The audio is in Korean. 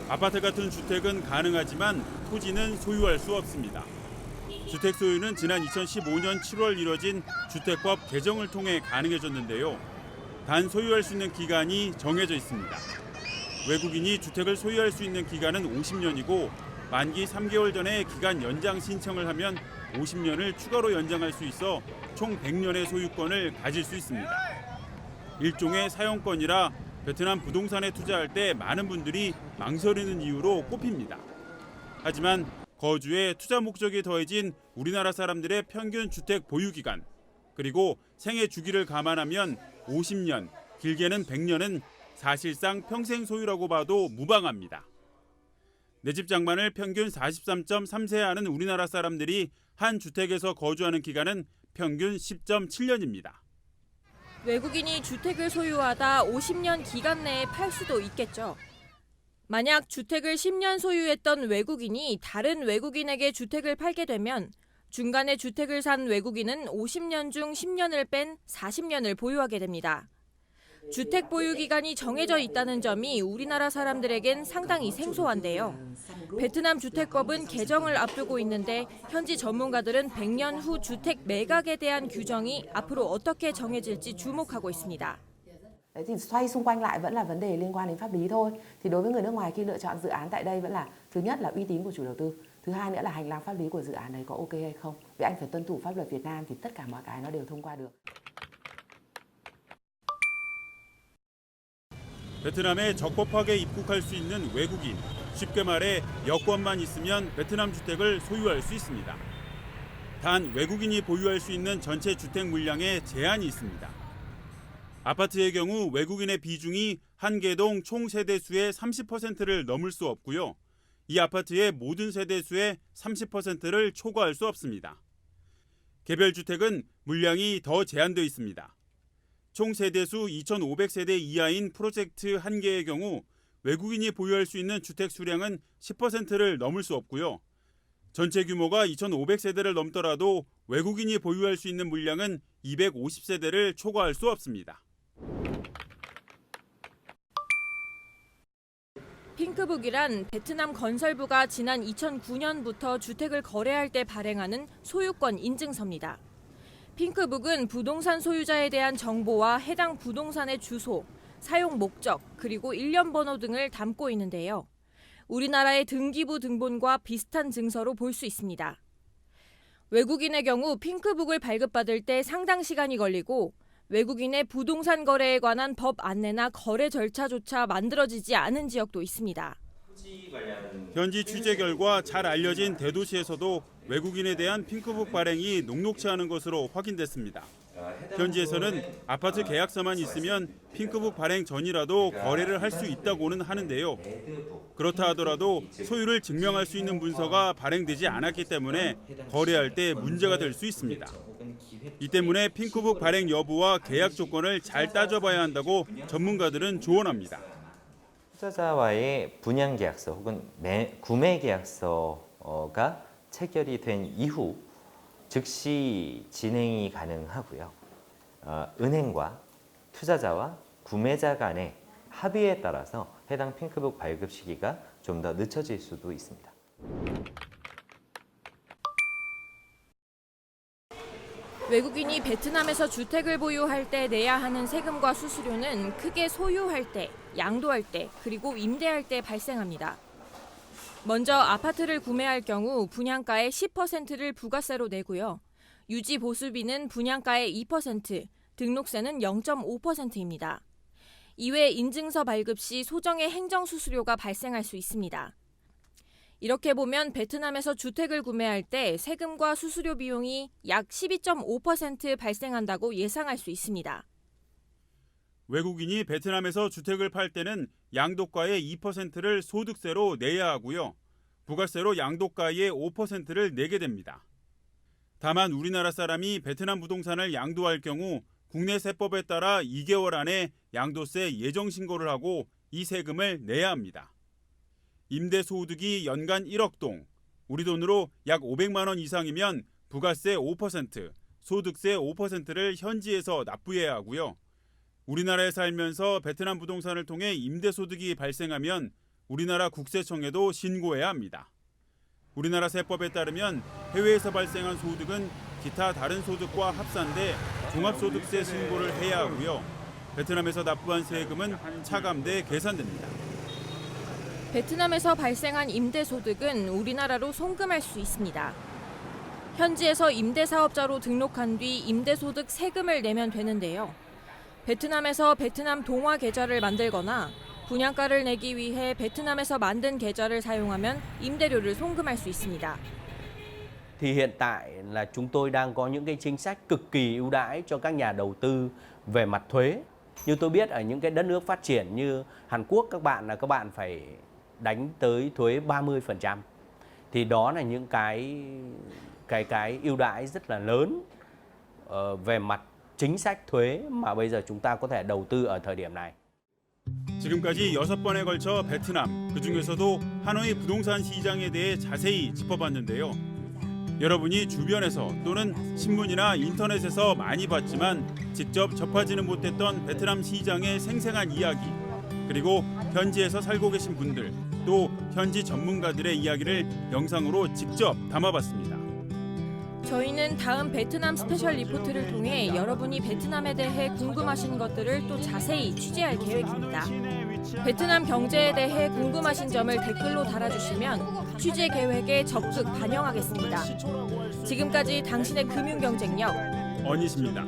아파트 같은 주택은 가능하지만 토지는 소유할 수 없습니다. 주택 소유는 지난 2015년 7월 이뤄진 주택법 개정을 통해 가능해졌는데요. 단 소유할 수 있는 기간이 정해져 있습니다. 외국인이 주택을 소유할 수 있는 기간은 50년이고 만기 3개월 전에 기간 연장 신청을 하면 50년을 추가로 연장할 수 있어 총 100년의 소유권을 가질 수 있습니다. 일종의 사용권이라 베트남 부동산에 투자할 때 많은 분들이 망설이는 이유로 꼽힙니다. 하지만 거주에 투자 목적이 더해진 우리나라 사람들의 평균 주택 보유 기간, 그리고 생애 주기를 감안하면 50년, 길게는 100년은 사실상 평생 소유라고 봐도 무방합니다. 내 집 장만을 평균 43.3세 하는 우리나라 사람들이 한 주택에서 거주하는 기간은 평균 10.7년입니다. 외국인이 주택을 소유하다 50년 기간 내에 팔 수도 있겠죠. 만약 주택을 10년 소유했던 외국인이 다른 외국인에게 주택을 팔게 되면 중간에 주택을 산 외국인은 50년 중 10년을 뺀 40년을 보유하게 됩니다. 주택 보유 기간이 정해져 있다는 점이 우리나라 사람들에겐 상당히 생소한데요. 베트남 주택법은 개정을 앞두고 있는데 현지 전문가들은 100년 후 주택 매각에 대한 규정이 앞으로 어떻게 정해질지 주목하고 있습니다. Đấy thì xoay xung quanh lại vẫn là vấn đề liên quan đến pháp lý thôi. Thì đối với người nước ngoài khi lựa chọn dự án tại đây vẫn là thứ nhất là uy tín của chủ đầu tư, thứ hai nữa là hành lang pháp lý của dự án đấy có ok hay không. Vì anh phải tuân thủ pháp luật Việt Nam thì tất cả mọi cái nó đều thông qua được. 베트남에 적법하게 입국할 수 있는 외국인, 쉽게 말해 여권만 있으면 베트남 주택을 소유할 수 있습니다. 단 외국인이 보유할 수 있는 전체 주택 물량에 제한이 있습니다. 아파트의 경우 외국인의 비중이 한 개동 총 세대수의 30%를 넘을 수 없고요. 이 아파트의 모든 세대수의 30%를 초과할 수 없습니다. 개별 주택은 물량이 더 제한되어 있습니다. 총 세대수 2,500세대 이하인 프로젝트 한 개의 경우 외국인이 보유할 수 있는 주택 수량은 10%를 넘을 수 없고요. 전체 규모가 2,500세대를 넘더라도 외국인이 보유할 수 있는 물량은 250세대를 초과할 수 없습니다. 핑크북이란 베트남 건설부가 지난 2009년부터 주택을 거래할 때 발행하는 소유권 인증서입니다. 핑크북은 부동산 소유자에 대한 정보와 해당 부동산의 주소, 사용 목적, 그리고 일련 번호 등을 담고 있는데요. 우리나라의 등기부 등본과 비슷한 증서로 볼 수 있습니다. 외국인의 경우 핑크북을 발급받을 때 상당 시간이 걸리고 외국인의 부동산 거래에 관한 법 안내나 거래 절차조차 만들어지지 않은 지역도 있습니다. 현지 취재 결과 잘 알려진 대도시에서도 외국인에 대한 핑크북 발행이 녹록치 않은 것으로 확인됐습니다. 현지에서는 아파트 계약서만 있으면 핑크북 발행 전이라도 거래를 할 수 있다고는 하는데요. 그렇다 하더라도 소유를 증명할 수 있는 문서가 발행되지 않았기 때문에 거래할 때 문제가 될 수 있습니다. 이 때문에 핑크북 발행 여부와 계약 조건을 잘 따져봐야 한다고 전문가들은 조언합니다. 투자자와의 분양 계약서 혹은 구매 계약서가 체결이 된 이후 즉시 진행이 가능하고요. 은행과 투자자와 구매자 간의 합의에 따라서 해당 핑크북 발급 시기가 좀 더 늦춰질 수도 있습니다. 외국인이 베트남에서 주택을 보유할 때 내야 하는 세금과 수수료는 크게 소유할 때, 양도할 때, 그리고 임대할 때 발생합니다. 먼저 아파트를 구매할 경우 분양가의 10%를 부가세로 내고요. 유지 보수비는 분양가의 2%, 등록세는 0.5%입니다. 이외 인증서 발급 시 소정의 행정수수료가 발생할 수 있습니다. 이렇게 보면 베트남에서 주택을 구매할 때 세금과 수수료 비용이 약 12.5% 발생한다고 예상할 수 있습니다. 외국인이 베트남에서 주택을 팔 때는 양도가의 2%를 소득세로 내야 하고요. 부가세로 양도가의 5%를 내게 됩니다. 다만 우리나라 사람이 베트남 부동산을 양도할 경우 국내 세법에 따라 2개월 안에 양도세 예정 신고를 하고 이 세금을 내야 합니다. 임대 소득이 연간 1억 동, 우리 돈으로 약 500만 원 이상이면 부가세 5%, 소득세 5%를 현지에서 납부해야 하고요. 우리나라에 살면서 베트남 부동산을 통해 임대 소득이 발생하면 우리나라 국세청에도 신고해야 합니다. 우리나라 세법에 따르면 해외에서 발생한 소득은 기타 다른 소득과 합산돼 종합소득세 신고를 해야 하고요. 베트남에서 납부한 세금은 차감돼 계산됩니다. 베트남에서 발생한 임대소득은 우리나라로 송금할 수 있습니다. 현지에서 임대사업자로 등록한 뒤 임대소득 세금을 내면 되는데요. 베트남에서 베트남 동화 계좌를 만들거나 분양가를 내기 위해 베트남에서 만든 계좌를 사용하면 임대료를 송금할 수 있습니다. Thì hiện tại là chúng tôi đang có những cái chính sách cực kỳ ưu đãi cho các nhà đầu tư về mặt thuế. Như tôi biết ở những cái đất nước phát triển như Hàn Quốc các bạn phải đánh tới thuế 30%. Thì đó là những cái ưu đãi rất là lớn về mặt chính sách thuế mà bây giờ chúng ta có thể đầu tư ở thời điểm này. 지금까지 6번에 걸쳐 베트남, 그중에서도 하노이 부동산 시장에 대해 자세히 짚어봤는데요. 여러분이 주변에서 또는 신문이나 인터넷에서 많이 봤지만 직접 접하지는 못했던 베트남 시장의 생생한 이야기, 그리고 현지에서 살고 계신 분들, 또 현지 전문가들의 이야기를 영상으로 직접 담아봤습니다. 저희는 다음 베트남 스페셜 리포트를 통해 여러분이 베트남에 대해 궁금하신 것들을 또 자세히 취재할 계획입니다. 베트남 경제에 대해 궁금하신 점을 댓글로 달아주시면 취재 계획에 적극 반영하겠습니다. 지금까지 당신의 금융경쟁력 언니십니다.